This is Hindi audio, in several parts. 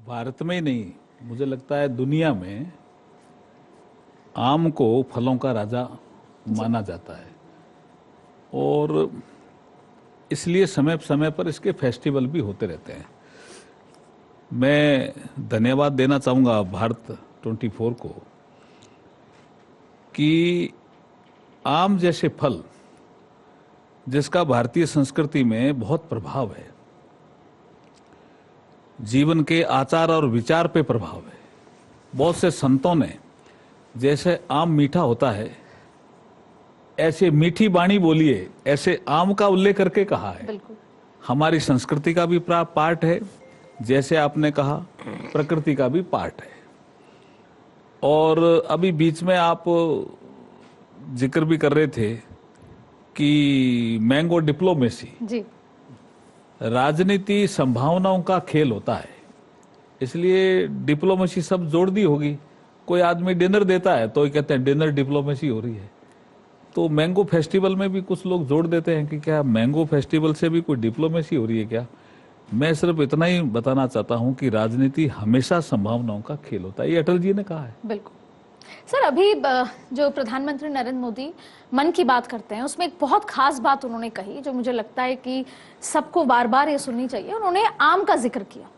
भारत में ही नहीं, मुझे लगता है दुनिया में आम को फलों का राजा माना जाता है। और इसलिए समय समय पर इसके फेस्टिवल भी होते रहते हैं। मैं धन्यवाद देना चाहूँगा भारत 24 को कि आम जैसे फल जिसका भारतीय संस्कृति में बहुत प्रभाव है, जीवन के आचार और विचार पे प्रभाव है। बहुत से संतों ने जैसे आम मीठा होता है, ऐसे मीठी बाणी बोलिए, ऐसे आम का उल्लेख करके कहा है। बिल्कुल। हमारी संस्कृति का भी पार्ट है, जैसे आपने कहा प्रकृति का भी पार्ट है। और अभी बीच में आप जिक्र भी कर रहे थे कि मैंगो डिप्लोमेसी जी। राजनीति संभावनाओं का खेल होता है, इसलिए डिप्लोमेसी सब जोड़ दी होगी। कोई आदमी डिनर देता है तो कहते हैं डिनर डिप्लोमेसी हो रही है। तो मैंगो फेस्टिवल में भी कुछ लोग जोड़ देते हैं कि क्या मैंगो फेस्टिवल से भी कोई डिप्लोमेसी हो रही है क्या। मैं सिर्फ इतना ही बताना चाहता हूं कि राजनीति हमेशा संभावनाओं का खेल होता है, ये अटल जी ने कहा है। बिल्कुल सर। अभी जो प्रधानमंत्री नरेंद्र मोदी मन की बात करते हैं, उसमें एक बहुत खास बात उन्होंने कही जो मुझे लगता है कि सबको बार बार ये सुननी चाहिए। उन्होंने आम का जिक्र किया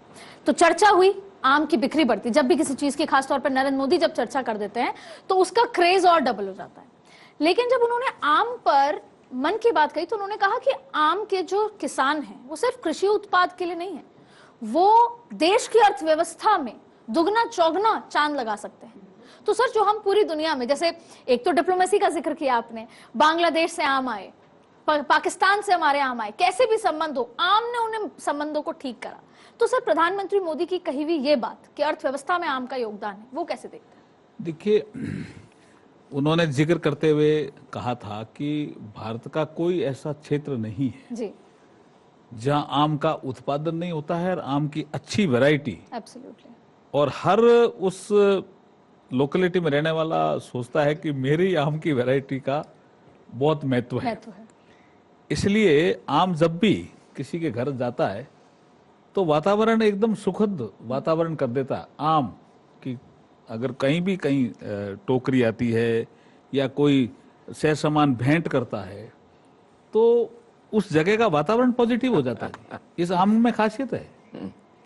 तो चर्चा हुई, आम की बिक्री बढ़ती। जब भी किसी चीज की, खासतौर पर नरेंद्र मोदी जब चर्चा कर देते हैं तो उसका क्रेज और डबल हो जाता है। लेकिन जब उन्होंने आम पर मन की बात कही तो उन्होंने कहा कि आम के जो किसान हैं वो सिर्फ कृषि उत्पाद के लिए नहीं है, वो देश की अर्थव्यवस्था में दुगना चौगना चांद लगा सकते हैं। तो सर, जो हम पूरी दुनिया में, जैसे एक तो डिप्लोमेसी का जिक्र किया आपने, बांग्लादेश से आम आए, पाकिस्तान से हमारे आम आए, कैसे भी संबंध हो, आम ने उन्हें संबंधों को ठीक करा। तो सर, प्रधानमंत्री मोदी की कही हुई ये बात कि अर्थव्यवस्था में आम का योगदान है, वो कैसे देखते हैं? देखिए, उन्होंने जिक्र करते हुए कहा था कि भारत का कोई ऐसा क्षेत्र नहीं है जी, जहां आम का उत्पादन नहीं होता है और आम की अच्छी वैरायटी। एब्सोल्युटली। और हर उस लोकेलिटी में रहने वाला सोचता है कि मेरी आम की वैरायटी का बहुत महत्व है। इसलिए आम जब भी किसी के घर जाता है तो वातावरण एकदम सुखद वातावरण कर देता है। आम की अगर कहीं भी कहीं टोकरी आती है या कोई सह सामान भेंट करता है तो उस जगह का वातावरण पॉजिटिव हो जाता है। इस आम में खासियत है,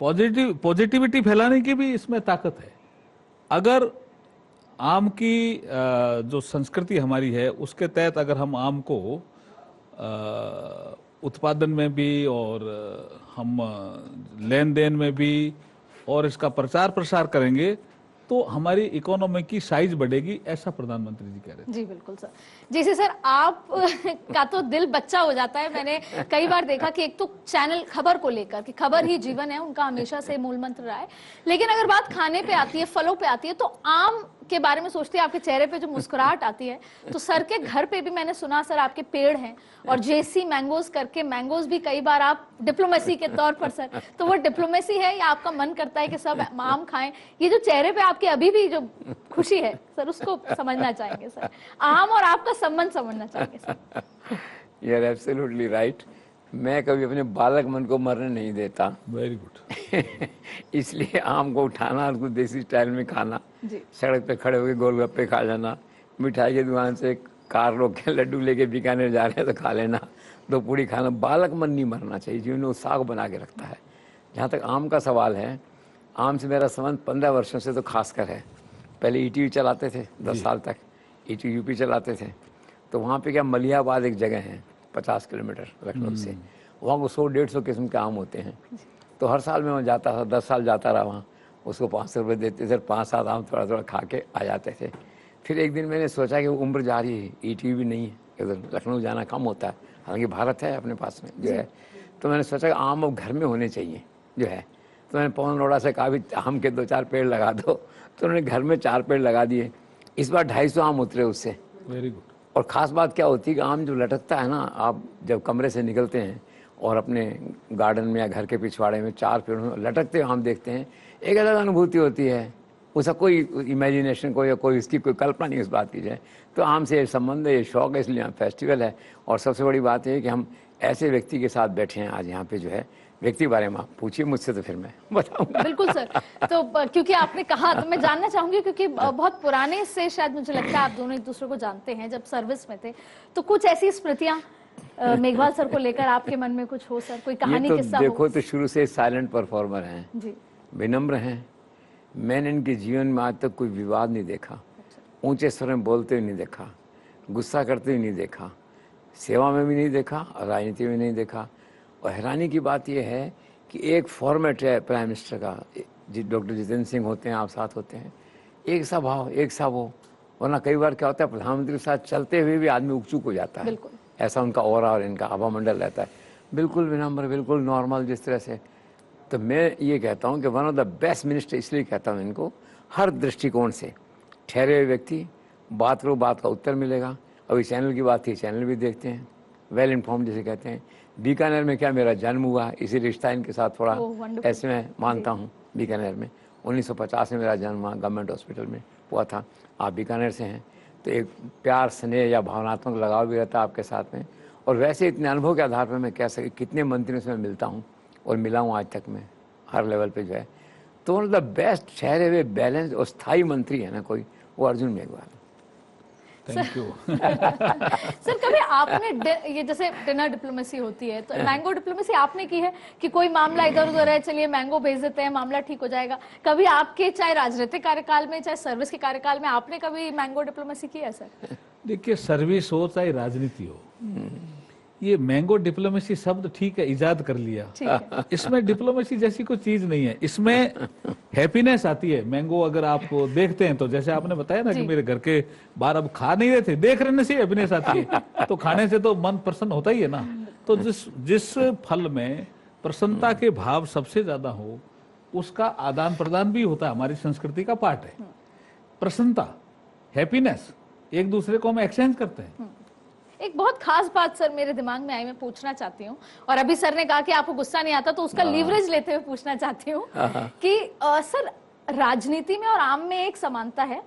पॉजिटिविटी फैलाने की भी इसमें ताकत है। अगर आम की जो संस्कृति हमारी है उसके तहत अगर हम आम को उत्पादन में भी और हम लेन देन में भी और इसका प्रचार प्रसार करेंगे तो हमारी इकोनॉमी की साइज बढ़ेगी, ऐसा प्रधानमंत्री जी कह रहे हैं। जी बिल्कुल सर। जैसे सर, आप का तो दिल बच्चा हो जाता है। मैंने कई बार देखा कि एक तो चैनल खबर को लेकर कि खबर ही जीवन है, उनका हमेशा से मूल मंत्र रहा है। लेकिन अगर बात खाने पे आती है, फलों पे आती है, तो आम के बारे में सोचते हैं, आपके चेहरे पे जो मुस्कुराहट आती है। तो सर के घर पे भी मैंने सुना सर आपके पेड़ हैं और जेसी मैंगोज करके मैंगोज भी कई बार आप डिप्लोमेसी के तौर पर सर, तो वो डिप्लोमेसी है या आपका मन करता है कि सब आम खाएं? ये जो चेहरे पे आपके अभी भी जो खुशी है सर, उसको समझना चाहेंगे सर। आम और आपका संबंध समझना चाहेंगे sir. You are absolutely right. मैं कभी अपने बालक मन को मरने नहीं देता। Very good. इसलिए आम को उठाना, उसको देसी स्टाइल में खाना, सड़क पे खड़े होकर गोलगप्पे खा जाना, मिठाई की दुकान से कार रोक के लड्डू लेके बीकानेर जा रहे हैं तो खा लेना, दो पूड़ी खाना, बालक मन नहीं मरना चाहिए, जीवन में उत्साह को बना के रखता है। जहाँ तक आम का सवाल है, आम से मेरा संबंध 15 वर्षों से तो खासकर है। पहले ईटीवी चलाते थे 10 साल तक, ईटीवी यूपी चलाते थे। तो वहाँ पे क्या मलियाबाद एक जगह है 50 किलोमीटर लखनऊ से, वहाँ को 100-150 किस्म के आम होते हैं। तो हर साल मैं वहाँ जाता था, 10 साल जाता रहा वहाँ। उसको 500 रुपये देते थे, 5-7 आम थोड़ा थोड़ा खा के आ जाते थे। फिर एक दिन मैंने सोचा कि उम्र जा रही है, ईटीवी भी नहीं है, इधर लखनऊ जाना कम होता है, हालांकि भारत है अपने पास में जो है। तो मैंने सोचा कि आम अब घर में होने चाहिए जो है। तो मैंने पवन अरोड़ा से कहा भी आम के 2-4 पेड़ लगा दो, तो उन्होंने घर में 4 पेड़ लगा दिए। इस बार 250 आम उतरे उससे। Very good. और ख़ास बात क्या होती है कि आम जो लटकता है ना, आप जब कमरे से निकलते हैं और अपने गार्डन में या घर के पिछवाड़े में 4 पेड़ों में लटकते हुए आम देखते हैं, एक अलग अनुभूति होती है। उसका कोई इमेजिनेशन को या कोई इसकी कोई कल्पना नहीं उस बात की जाए। तो आम से ये संबंध है, ये शौक है, इसलिए फेस्टिवल है। और सबसे बड़ी बात है कि हम ऐसे व्यक्ति के साथ बैठे हैं आज यहाँ पे जो है, व्यक्ति के बारे में आप पूछिए मुझसे तो फिर मैं बताऊंगा। बिल्कुल सर। तो क्योंकि आपने कहा तो मैं जानना चाहूंगी, क्योंकि बहुत पुराने से शायद मुझे लगता है आप दोनों एक दूसरे को जानते हैं, जब सर्विस में थे, तो कुछ ऐसी स्मृतियां मेघवाल सर को लेकर आपके मन में कुछ हो सर, कोई कहानी ये तो किस्सा देखो हो? तो शुरू से साइलेंट परफॉर्मर हैं, जी। विनम्र हैं। मैंने इनके जीवन में आज तक कोई विवाद नहीं देखा, ऊंचे स्वर में बोलते हुए नहीं देखा, गुस्सा करते हुए नहीं देखा, सेवा में भी नहीं देखा और राजनीति में नहीं देखा। और हैरानी की बात यह है कि एक फॉर्मेट है प्राइम मिनिस्टर का, डॉक्टर जितेंद्र सिंह होते हैं, आप साथ होते हैं, एक सा भाव एक सा वो। वरना कई बार क्या होता है, प्रधानमंत्री के साथ चलते हुए भी आदमी उकचुक हो जाता है, बिल्कुल। ऐसा उनका ऑरा और इनका आभा मंडल रहता है, बिल्कुल विनम्र, बिल्कुल नॉर्मल जिस तरह से। तो मैं ये कहता हूँ कि one of the best minister इसलिए कहता हूँ इनको, हर दृष्टिकोण से ठहरे हुए व्यक्ति, बात करो बात का उत्तर मिलेगा। अभी चैनल की बात थी, चैनल भी देखते हैं, वेल इन्फॉर्म जिसे कहते हैं। बीकानेर में क्या मेरा जन्म हुआ, इसी रिश्ता इनके साथ थोड़ा ऐसे मैं मानता हूँ। बीकानेर में 1950 में मेरा जन्म हुआ, गवर्नमेंट हॉस्पिटल में हुआ था। आप बीकानेर से हैं तो एक प्यार स्नेह या भावनात्मक लगाव भी रहता है आपके साथ में। और वैसे इतने अनुभव के आधार पर मैं कह सके कितने मंत्रियों से मैं मिलता हूँ और मिला हूँ आज तक मैं हर लेवल पे जो है। तो वन ऑफ द बेस्ट ठहरे हुए बैलेंस और स्थायी मंत्री है ना कोई, वो Arjun Meghwal. Thank you. Sir कभी आपने ये जैसे डिनर डिप्लोमेसी होती है तो मैंगो डिप्लोमेसी आपने की है कि कोई मामला इधर उधर है, चलिए मैंगो भेज देते हैं, मामला ठीक हो जाएगा? कभी आपके चाहे राजनीतिक कार्यकाल में चाहे सर्विस के कार्यकाल में आपने कभी मैंगो डिप्लोमेसी की है सर? देखिए, सर्विस हो चाहे राजनीति हो, ये मैंगो डिप्लोमेसी शब्द ठीक है, इजाद कर लिया, इसमें डिप्लोमेसी जैसी कोई चीज नहीं है। इसमें हैप्पीनेस आती है। मैंगो अगर आप देखते हैं तो जैसे आपने बताया ना कि मेरे घर के बाहर अब खा नहीं रहे थे, देख रहने से हैप्पीनेस आती है, तो खाने से तो मन प्रसन्न होता ही है ना। तो जिस फल में प्रसन्नता के भाव सबसे ज्यादा हो उसका आदान प्रदान भी होता है, हमारी संस्कृति का पार्ट है। प्रसन्नता, हैप्पीनेस, एक दूसरे को हम एक्सचेंज करते हैं। एक बहुत खास बात सर मेरे दिमाग में आई, मैं पूछना चाहती हूँ, और अभी सर ने कहा कि आपको गुस्सा नहीं आता तो उसका लीवरेज लेते हुए पूछना चाहती हूँ कि सर राजनीति में और आम में एक समानता है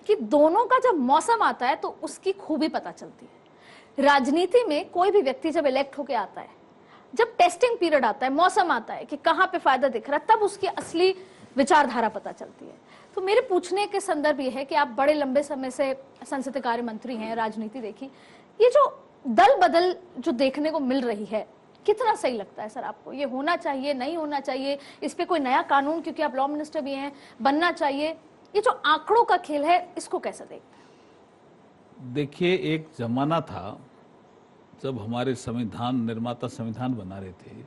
कि दोनों का जब मौसम आता है तो उसकी खूबी पता चलती है। राजनीति में कोई भी व्यक्ति जब इलेक्ट होके आता है, जब टेस्टिंग पीरियड आता है, मौसम आता है कि कहाँ पे फायदा दिख रहा है, तब उसकी असली विचारधारा पता चलती है। तो मेरे पूछने के संदर्भ ये है कि आप बड़े लंबे समय से संसदीय कार्य मंत्री हैं, राजनीति देखी, ये जो दल बदल जो देखने को मिल रही है कितना सही लगता है सर आपको? ये होना चाहिए, नहीं होना चाहिए? इस पे कोई नया कानून, क्योंकि आप लॉ मिनिस्टर भी हैं, बनना चाहिए? ये जो आंकड़ों का खेल है इसको कैसे देखते हैं? देखिए, एक जमाना था जब हमारे संविधान निर्माता संविधान बना रहे थे,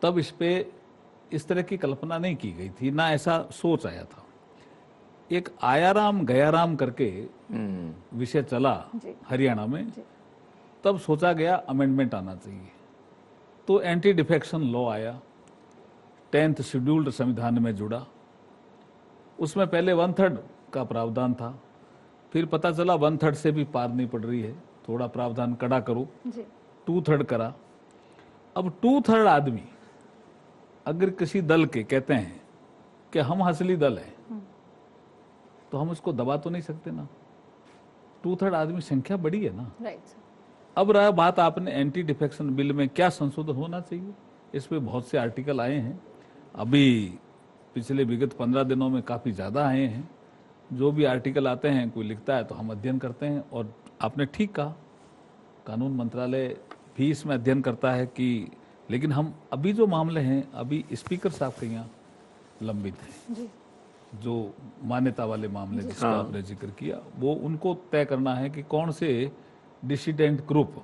तब इस पे इस तरह की कल्पना नहीं की गई थी, ना ऐसा सोच आया था। एक आयाराम गयाराम करके विषय चला हरियाणा में, तब सोचा गया अमेंडमेंट आना चाहिए, तो एंटी डिफेक्शन लॉ आया, 10th शेड्यूल्ड संविधान में जुड़ा। उसमें पहले 1/3 का प्रावधान था, फिर पता चला 1/3 से भी पार नहीं पड़ रही है, थोड़ा प्रावधान कड़ा करो, 2/3 करा। अब 2/3 आदमी अगर किसी दल के कहते हैं कि हम असली दल हैं, तो हम इसको दबा तो नहीं सकते ना। 2/3 आदमी संख्या बड़ी है ना। अब रहा बात, आपने एंटी डिफेक्शन बिल में क्या संशोधन होना चाहिए, इस पे बहुत से आर्टिकल आए हैं, अभी पिछले विगत 15 दिनों में काफ़ी ज़्यादा आए हैं। जो भी आर्टिकल आते हैं, कोई लिखता है तो हम अध्ययन करते हैं। और आपने ठीक कहा, कानून मंत्रालय भी इसमें अध्ययन करता है कि, लेकिन हम अभी जो मामले हैं, अभी स्पीकर साहब के यहाँ लंबित हैं, जो मान्यता वाले मामले जिसका आपने जिक्र किया, वो उनको तय करना है कि कौन से डिसिडेंट ग्रुप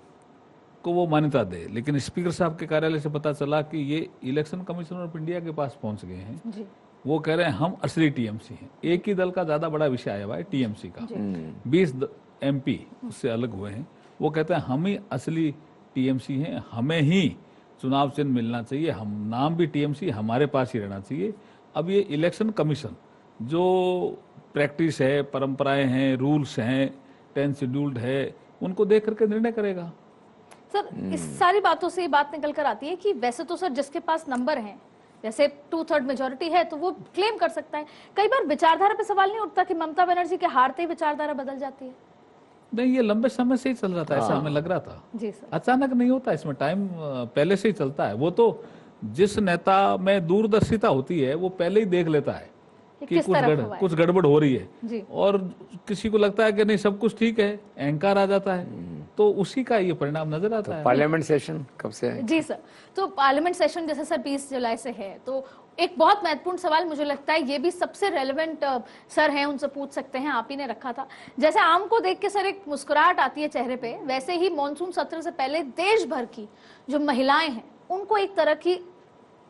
को वो मान्यता दे। लेकिन स्पीकर साहब के कार्यालय से पता चला कि ये इलेक्शन कमीशन ऑफ इंडिया के पास पहुंच गए हैं। वो कह रहे हैं हम असली टीएमसी हैं। एक ही दल का ज्यादा बड़ा विषय आया हुआ है टीएमसी का, 20 MP उससे अलग हुए हैं। वो कहते हैं हम ही असली टीएमसी हैं, हमें ही चुनाव चिन्ह मिलना चाहिए, हम नाम भी टीएमसी हमारे पास ही रहना चाहिए। अब ये इलेक्शन कमीशन जो प्रैक्टिस है, परंपराएं हैं, रूल्स हैं, 10th शेड्यूल्ड है, उनको देख करके निर्णय करेगा। सर इस सारी बातों से ये बात निकल कर आती है कि वैसे तो सर जिसके पास नंबर हैं, जैसे 2/3 मेजोरिटी है, तो वो क्लेम कर सकता है। कई बार विचारधारा पे सवाल नहीं उठता कि ममता बनर्जी के हारते ही विचारधारा बदल जाती है? नहीं, ये लंबे समय से ही चल रहा था, ऐसा हमें लग रहा था। जी सर। अचानक नहीं होता, इसमें टाइम पहले से ही चलता है। वो तो जिस नेता में दूरदर्शिता होती है वो पहले ही देख लेता है कि किस तरफ हुआ है। कुछ गड़बड़ हो रही है, जी। और किसी को लगता है कि नहीं सब कुछ ठीक है, अहंकार आ जाता है, तो उसी का ये परिणाम नजर आता है। पार्लियामेंट सेशन कब से है? जी सर, तो पार्लियामेंट सेशन जैसे सर 20 जुलाई से है, तो एक बहुत महत्वपूर्ण सवाल मुझे लगता है ये भी सबसे रेलेवेंट सर हैं, उनसे पूछ सकते हैं, आप ही ने रखा था। जैसे आम को देख के सर एक मुस्कुराहट आती है चेहरे पे, वैसे ही मॉनसून सत्र से पहले देश भर की जो महिलाएं हैं उनको एक तरह की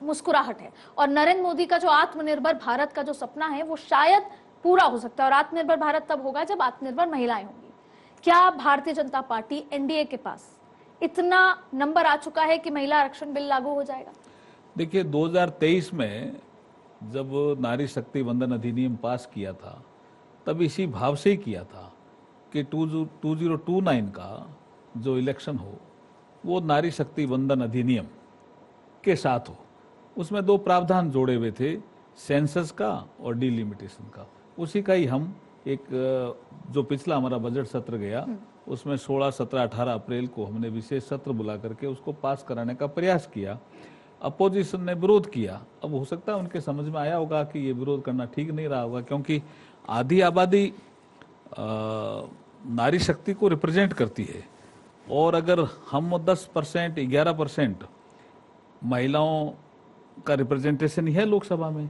मुस्कुराहट है, और नरेंद्र मोदी का जो आत्मनिर्भर भारत का जो सपना है वो शायद पूरा हो सकता है। और आत्मनिर्भर भारत तब होगा जब आत्मनिर्भर महिलाएं होंगी। क्या भारतीय जनता पार्टी एनडीए के पास इतना नंबर आ चुका है कि महिला आरक्षण बिल लागू हो जाएगा? देखिए 2023 में जब नारी शक्ति वंदन अधिनियम पास किया था तब इसी भाव से ही किया था कि 2029 का जो इलेक्शन हो वो नारी शक्ति वंदन अधिनियम के साथ हो। उसमें दो प्रावधान जोड़े हुए थे, सेंसस का और डिलिमिटेशन का। उसी का ही हम एक जो पिछला हमारा बजट सत्र गया उसमें 16, 17, 18 अप्रैल को हमने विशेष सत्र बुला करके उसको पास कराने का प्रयास किया। अपोजिशन ने विरोध किया। अब हो सकता है उनके समझ में आया होगा कि ये विरोध करना ठीक नहीं रहा होगा, क्योंकि आधी आबादी नारी शक्ति को रिप्रेजेंट करती है, और अगर हम 10%, 11% महिलाओं का रिप्रेजेंटेशन ही है लोकसभा में,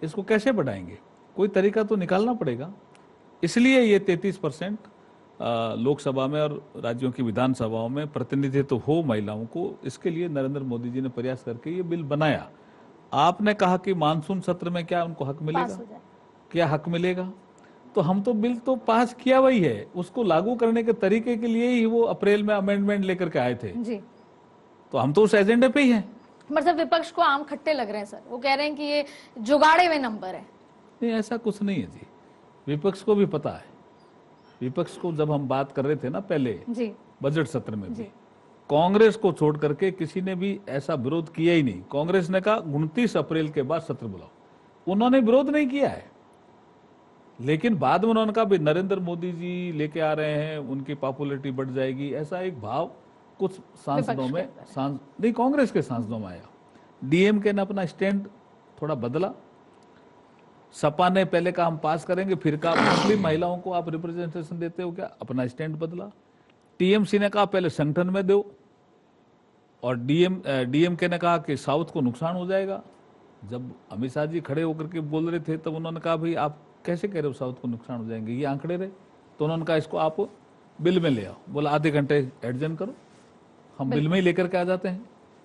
इसको कैसे बढ़ाएंगे? कोई तरीका तो निकालना पड़ेगा। इसलिए ये 33% लोकसभा में और राज्यों की विधानसभाओं में प्रतिनिधित्व हो महिलाओं को, इसके लिए नरेंद्र मोदी जी ने प्रयास करके ये बिल बनाया। आपने कहा कि मानसून सत्र में क्या उनको हक मिलेगा? क्या हक मिलेगा? तो हम तो बिल तो पास किया वही है, उसको लागू करने के तरीके के लिए ही वो अप्रैल में अमेंडमेंट लेकर के आए थे जी। तो हम तो उस एजेंडे पे ही हैं। मतलब विपक्ष को आम खट्टे लग रहे हैं सर, वो कह रहे हैं कि ये जुगाड़े में नंबर है। नहीं, ऐसा कुछ नहीं है जी, वे को भी पता है। विपक्ष को जब हम बात कर रहे थे ना पहले जी बजट सत्र में भी, कांग्रेस को छोड़ करके किसी ने भी ऐसा विरोध किया ही नहीं। कांग्रेस ने कहा 29 अप्रैल के बाद सत्र बुलाओ, उन्होंने विरोध नहीं किया है। लेकिन बाद में उन्होंने कहा भाई नरेंद्र मोदी जी लेके आ रहे हैं, उनकी पॉपुलैरिटी बढ़ जाएगी, ऐसा एक भाव कुछ सांसदों में, नहीं कांग्रेस के सांसदों में आया। डीएमके ने अपना स्टैंड थोड़ा बदला। सपा ने पहले कहा हम पास करेंगे, फिर कहा मुस्लिम महिलाओं को आप रिप्रेजेंटेशन देते हो क्या, अपना स्टैंड बदला। टीएमसी ने कहा पहले संगठन में दो, और डीएमके ने कहा कि साउथ को नुकसान हो जाएगा। जब अमित शाह जी खड़े होकर के बोल रहे थे तब उन्होंने कहा भाई आप कैसे कह रहे हो साउथ को नुकसान हो जाएंगे, ये आंकड़े रहे। तो उन्होंने कहा इसको आप बिल में ले आओ। बोला आधे घंटे एडजन करो, हम बिल में ही लेकर के आ जाते हैं।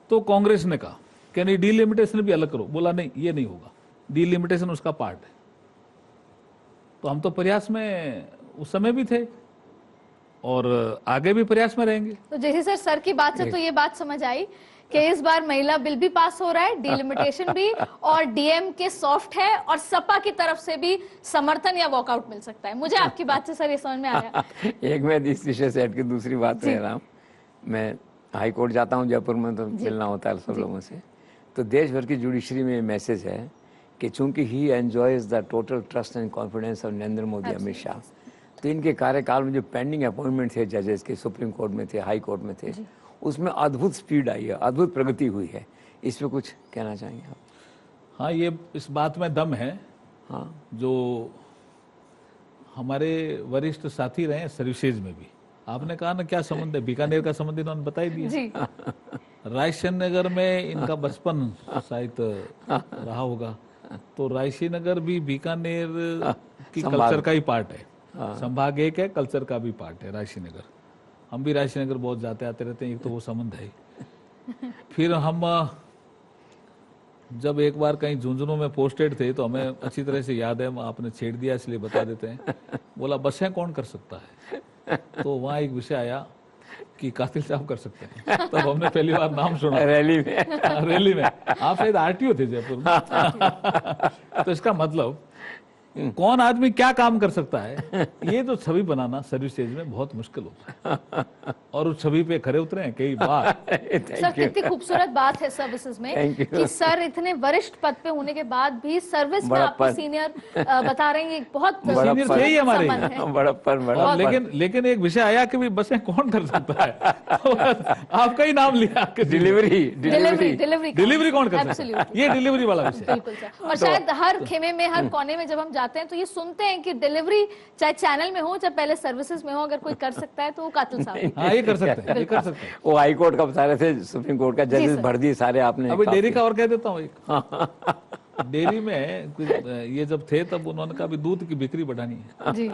तो कांग्रेस ने कहा कि नहीं डिलिमिटेशन भी अलग करो। बोला नहीं ये नहीं होगा, डिलिमिटेशन उसका पार्ट है। तो हम तो प्रयास में उस समय भी थे और आगे भी प्रयास में रहेंगे। तो जैसे सर की बात से तो ये बात समझ आई कि इस बार महिला बिल भी पास हो रहा है, डिलिमिटेशन भी, और डीएम के सॉफ्ट है, और सपा की तरफ से भी समर्थन या वॉकआउट मिल सकता है। मुझे आपकी बात से सर ये समझ में आया। एक मैं इस विषय से हट के दूसरी बात कह रहा हूँ। मैं हाई कोर्ट जाता हूँ जयपुर में, तो मिलना होता है सब लोगों से। तो देश भर की जुडिशरी में मैसेज है कि चूंकि he enjoys the total trust and confidence of Narendra Modi, Amit Shah, तो इनके कार्यकाल में जो पेंडिंग अपॉइंटमेंट थे जजेस के, सुप्रीम कोर्ट में थे, हाई कोर्ट में थे, उसमें अद्भुत स्पीड आई है, अद्भुत प्रगति हुई है। इस पे कुछ कहना चाहेंगे आप? हाँ, ये इस बात में दम है। हाँ, जो हमारे वरिष्ठ साथी रहे सर्विसेज में भी, आपने कहा ना क्या संबंध है, बीकानेर का संबंध इन्होंने बता ही दिया। रायसेन नगर में इनका बचपन शायद रहा होगा, तो रायसेन नगर भी बीकानेर की कल्चर का ही पार्ट है। संभाग एक है, कल्चर का भी पार्ट है रायसेन नगर। हम भी रायसेन नगर बहुत जाते आते रहते हैं, एक तो वो संबंध है। फिर हम जब एक बार कहीं झुंझुनू में पोस्टेड थे तो हमें अच्छी तरह से याद है, आपने छेड़ दिया इसलिए बता देते हैं। बोला बसें कौन कर सकता है, तो वहाँ एक विषय आया कि कातिल साहब कर सकते हैं। तब हमने पहली बार नाम सुना रैली में। आप शायद आरटीओ थे जयपुर में। तो इसका मतलब कौन आदमी क्या काम कर सकता है, ये तो छवि बनाना सर्विस स्टेज में बहुत मुश्किल होता है। और उस छवि पे खरे उतरे हैं कई बार। सर कितनी खूबसूरत बात है सर्विसेज में कि सर इतने वरिष्ठ पद पे होने के बाद भी सर्विस में आपको सीनियर बता रहे हैं, बहुत सीनियर थे ही हमारे, बड़ा लेकिन एक विषय आया कि भाई बसें कौन कर सकता है, तो आपका ही नाम लिया कि डिलीवरी कौन कर सकता है, ये डिलीवरी वाला विषय। बिल्कुल सर। और शायद हर खेमे में, हर कोने में जब हम जाते हैं तो ये सुनते हैं कि डिलीवरी चाहे चैनल में हो चाहे पहले सर्विसेज में हो, अगर कोई कर सकता है तो वो कातिल साहब है। हाँ, ये कर सकते हैं, ये कर सकते हैं। वो हाई कोर्ट का बता रहे थे, सुप्रीम कोर्ट का जजेस भर दिए सारे आपने। अभी डेयरी का और कह देता हूँ एक। डेयरी में ये जब थे तब उन्होंने कहा भी दूध की बिक्री बढ़ानी है जी।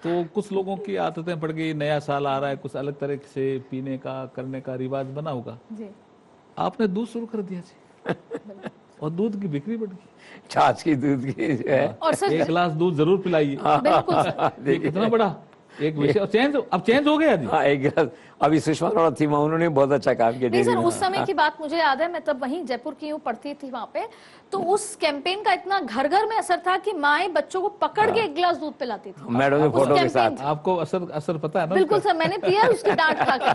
तो कुछ लोगों की आदतें पड़ गई, नया साल आ रहा है, कुछ अलग तरह से पीने का करने का रिवाज बना होगा जी। आपने दूध शुरू कर दिया जी और दूध की बिक्री बढ़ गई, छाछ की, दूध की जो है। और सर एक गिलास दूध जरूर पिलाइए। बिल्कुल सर। ये कितना बड़ा एक विषय, और अब चेंज हो गया जी। हाँ, एक गिलास। अभी सुषमा अरोड़ा थी, उन्होंने बहुत अच्छा काम किया। नहीं सर, उस समय की बात मुझे याद है, मैं तब वहीं जयपुर की हूँ, पढ़ती थी वहां पे, तो उस कैंपेन का इतना घर घर में असर था कि माएं बच्चों को पकड़ के एक गिलास दूध पिलाती थी मैडम ने फोटो के साथ। आपको असर पता है ना? बिल्कुल सर, मैंने पिया उसकी डांट खा के।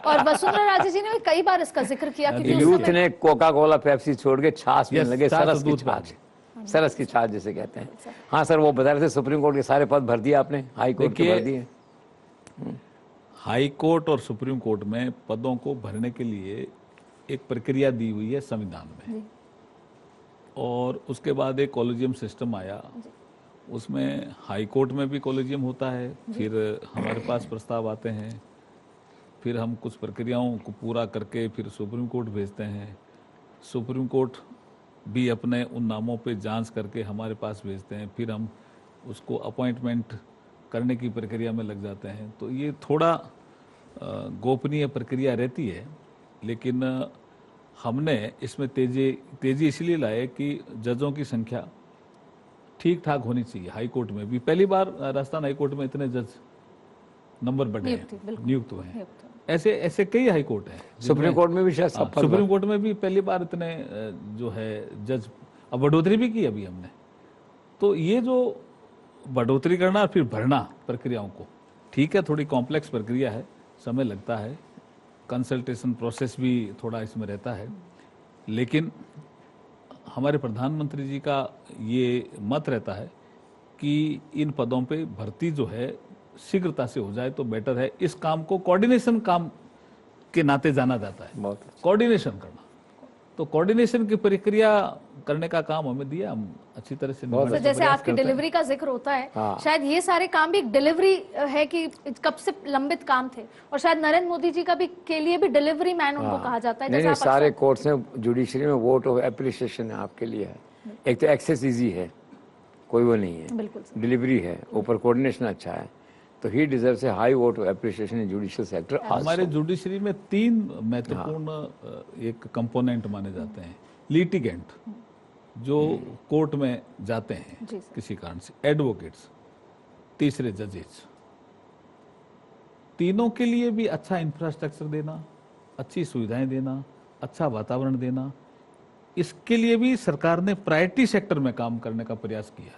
और वसुंधरा राजे जी ने भी कई बार इसका जिक्र किया कि यूथ ने कोका कोला पेप्सी छोड़ के छाछ पीने लगे, छाछ सरस की दूध छाछ, सरस की छाछ जिसे कहते हैं। हाँ सर, वो बता रहे थे सुप्रीम कोर्ट के सारे पद भर दिए आपने, हाई कोर्ट के भर दिए। हाई कोर्ट और सुप्रीम कोर्ट में पदों को भरने के लिए एक प्रक्रिया दी हुई है संविधान में, और उसके बाद एक कॉलेजियम सिस्टम आया। उसमें हाई कोर्ट में भी कॉलेजियम होता है, फिर हमारे पास प्रस्ताव आते हैं, फिर हम कुछ प्रक्रियाओं को पूरा करके फिर सुप्रीम कोर्ट भेजते हैं। सुप्रीम कोर्ट भी अपने उन नामों पे जांच करके हमारे पास भेजते हैं, फिर हम उसको अपॉइंटमेंट करने की प्रक्रिया में लग जाते हैं। तो ये थोड़ा गोपनीय प्रक्रिया रहती है, लेकिन हमने इसमें तेजी इसलिए लाए कि जजों की संख्या ठीक ठाक होनी चाहिए। हाई कोर्ट में भी पहली बार राजस्थान हाई कोर्ट में इतने जज नंबर बढ़े हैं, नियुक्त हुए हैं। ऐसे कई हाई कोर्ट हैं। सुप्रीम कोर्ट में भी शायद सुप्रीम कोर्ट में भी पहली बार इतने जो है जज, अब बढ़ोतरी भी की अभी हमने। तो ये जो बढ़ोतरी करना और फिर भरना प्रक्रियाओं को, ठीक है, थोड़ी कॉम्प्लेक्स प्रक्रिया है, समय लगता है, कंसल्टेशन प्रोसेस भी थोड़ा इसमें रहता है, लेकिन हमारे प्रधानमंत्री जी का ये मत रहता है कि इन पदों पे भर्ती जो है शीघ्रता से हो जाए तो बेटर है। इस काम को कोऑर्डिनेशन काम के नाते जाना जाता है, कोऑर्डिनेशन करना। तो कोऑर्डिनेशन की प्रक्रिया करने का काम हमें दिया, हम अच्छी तरह से तो जैसे आपकी डिलीवरी का जिक्र होता है, शायद ये सारे काम भी एक डिलीवरी है कि कब से लंबित काम थे, और शायद नरेंद्र मोदी जी का भी के लिए भी डिलीवरी मैन उनको कहा जाता है। नहीं, सारे कोर्ट्स में जुडिशरी में वोट ऑफ एप्रिसिएशन आपके लिए है। एक तो एक्सेस इजी है, कोई वो नहीं है, डिलीवरी है, ऊपर कोऑर्डिनेशन अच्छा है, तो ही deserves A high vote of appreciation in judicial sector. हमारे जुडिशरी में 3 महत्वपूर्ण एक कंपोनेंट माने जाते हैं। लिटिगेंट जो कोर्ट में जाते हैं किसी कारण से, एडवोकेट्स, तीसरे जजेस। तीनों के लिए भी अच्छा इंफ्रास्ट्रक्चर देना, अच्छी सुविधाएं देना, अच्छा वातावरण देना, इसके लिए भी सरकार ने प्रायोरिटी सेक्टर में काम करने का प्रयास किया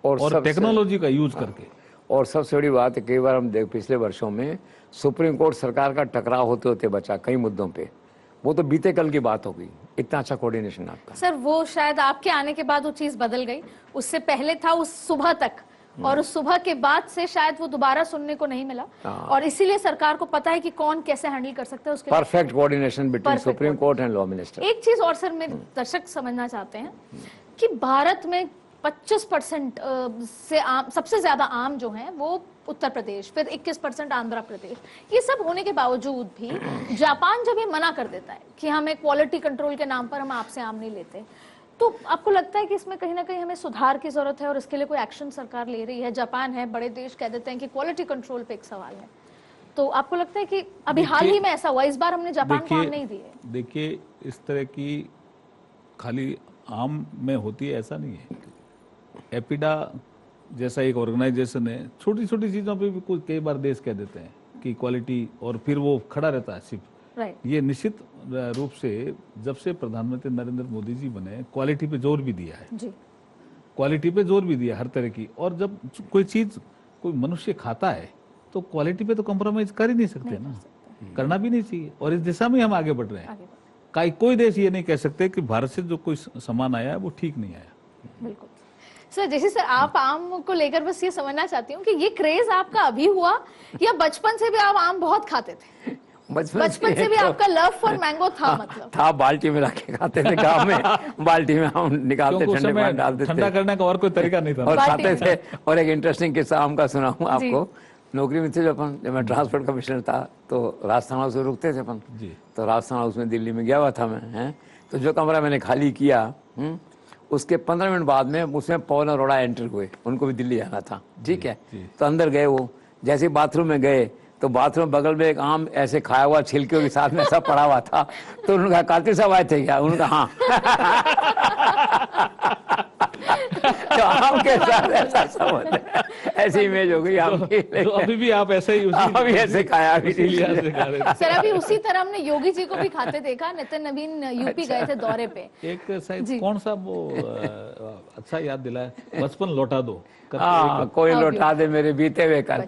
और टेक्नोलॉजी का यूज करके। और सबसे बड़ी बात है, कई बार हम देख पिछले वर्षों में सुप्रीम कोर्ट सरकार का टकराव होते होते बचा कई मुद्दों पे, वो तो बीते कल की बात हो गई। इतना अच्छा कोऑर्डिनेशन आपका सर, वो शायद आपके आने के बाद वो चीज बदल गई। उससे पहले था उस सुबह तक, और उस सुबह के बाद से शायद वो दोबारा सुनने को नहीं मिला, और इसीलिए सरकार को पता है कि कौन कैसे हैंडल कर सकता है उसके। Perfect coordination between supreme court and law minister. एक चीज और सर, मेरे दर्शक समझना चाहते हैं कि भारत में 25% से सबसे ज्यादा आम जो हैं वो उत्तर प्रदेश, फिर 21% आंध्र प्रदेश। ये सब होने के बावजूद भी जापान जब ये मना कर देता है कि हमें क्वालिटी कंट्रोल के नाम पर हम आपसे आम नहीं लेते, तो आपको लगता है कि इसमें कहीं ना कहीं हमें सुधार की जरूरत है और इसके लिए कोई एक्शन सरकार ले रही है? जापान है, बड़े देश कह देते हैं कि क्वालिटी कंट्रोल पे एक सवाल है, तो आपको लगता है कि अभी हाल ही में ऐसा हुआ, इस बार हमने जापान को आम नहीं दिए? देखिए, इस तरह की खाली आम में होती है ऐसा नहीं है। एपिडा जैसा एक ऑर्गेनाइजेशन है, छोटी छोटी चीजों पे भी कुछ कई बार देश कह देते हैं कि क्वालिटी, और फिर वो खड़ा रहता है सिर्फ। ये निश्चित रूप से जब से प्रधानमंत्री नरेंद्र मोदी जी बने, क्वालिटी पे जोर भी दिया है जी। क्वालिटी पे जोर भी दिया हर तरह की। और जब कोई चीज कोई मनुष्य खाता है तो क्वालिटी पे तो कॉम्प्रोमाइज कर ही नहीं सकते ना, करना भी नहीं चाहिए। और इस दिशा में हम आगे बढ़ रहे हैं। कोई देश ये नहीं कह सकते कि भारत से जो कोई सामान आया है वो ठीक नहीं आया। बिल्कुल सर। जैसे सर आप आम को लेकर बस ये समझना चाहती हूँ कि ये क्रेज आपका अभी हुआ या बचपन से भी आप आम बहुत खाते थे? बचपन से भी आपका लव फॉर मैंगो था? मतलब था, बाल्टी में रखे खाते थे गाँव में। बाल्टी में हम निकालते, ठंडे पानी डालते थे, ठंडा करने का और कोई तरीका नहीं था और खाते थे। और एक इंटरेस्टिंग किस्सा आम का सुनाऊं आपको। नौकरी में थे जब मैं ट्रांसपोर्ट कमिश्नर था तो राजस्थान हाउस में रुकते थे अपन। तो राजस्थान हाउस में दिल्ली में गया हुआ था मैं, हैं। तो जो कमरा मैंने खाली किया, उसके 15 मिनट बाद में उसमें पवन अरोड़ा एंटर हुए, उनको भी दिल्ली जाना था, ठीक है। तो अंदर गए, वो जैसे बाथरूम में गए तो बाथरूम बगल में एक आम ऐसे खाया हुआ छिलके के साथ में ऐसा पड़ा हुआ था। तो उन्होंने कहा कार्तिक साहब आए थे क्या? उन्होंने कहा हाँ। तो आम के साथ ऐसा संबंध है, ऐसी इमेज हो गई आपकी। तो अभी भी आप ऐसे ही अभी ऐसे खाया सर। अभी उसी तरह हमने योगी जी को भी खाते देखा। नितिन नवीन यूपी गए थे दौरे पे, एक शायद कौन सा वो अच्छा याद दिलाया, बचपन लौटा दो। हाँ, कोई लौटा दे मेरे बीते हुए कल,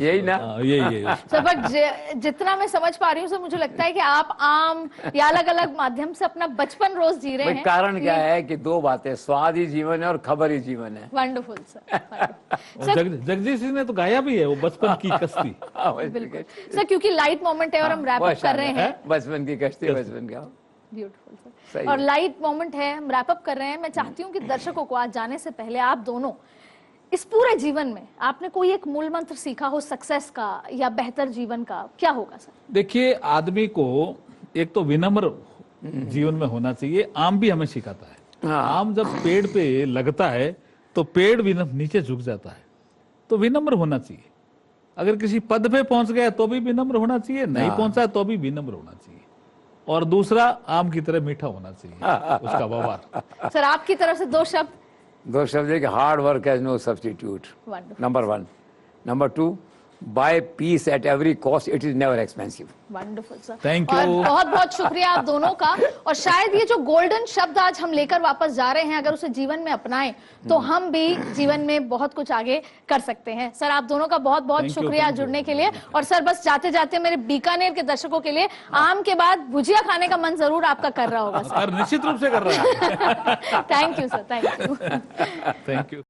यही ना? यही सर। बट जितना मैं समझ पा रही हूँ सर, मुझे लगता है कि आप आम या अलग अलग माध्यम से अपना बचपन रोज जी रहे हैं। कारण क्या है कि दो बातें, स्वाद ही जीवन है और खबर ही जीवन है। Wonderful sir. जगजीत सिंह ने तो गाया भी है वो बचपन की कश्ती। बिल्कुल सर, क्योंकि लाइट मोमेंट है और हम रैप अप कर रहे हैं। बचपन की कश्ती, बचपन का ब्यूटीफुल सर। और लाइट मोमेंट है, हम रैप अप कर रहे हैं। मैं चाहती हूँ कि दर्शकों को आज जाने से पहले आप दोनों इस पूरे जीवन में आपने कोई एक मूल मंत्र सीखा हो सक्सेस का या बेहतर जीवन का, क्या होगा सर? देखिए, आदमी को एक तो विनम्र जीवन में होना चाहिए। आम भी हमें सिखाता है। आम जब पेड़ पे लगता है तो पेड़ भी नीचे झुक जाता है। तो विनम्र होना चाहिए। अगर किसी पद पे पहुंच गया तो भी विनम्र होना चाहिए, नहीं पहुंचा तो भी विनम्र होना चाहिए। और दूसरा, आम की तरह मीठा होना चाहिए उसका व्यवहार। सर आपकी तरफ से दो शब्द है कि hard work has no substitute, number 1। Number 2, buy peace at every cost, it is never expensive. Wonderful sir, thank you. और बहुत बहुत शुक्रिया आप दोनों का। और शायद ये जो गोल्डन शब्द आज हम लेकर वापस जा रहे हैं, अगर उसे जीवन में अपनाएं तो हम भी जीवन में बहुत कुछ आगे कर सकते हैं। सर आप दोनों का बहुत बहुत शुक्रिया जुड़ने के लिए। और सर बस जाते जाते मेरे बीकानेर के दर्शकों के लिए, आम के बाद भुजिया खाने का मन जरूर आपका कर रहा होगा सर। निश्चित रूप से कर रहा है। Thank you sir, thank you. Thank you.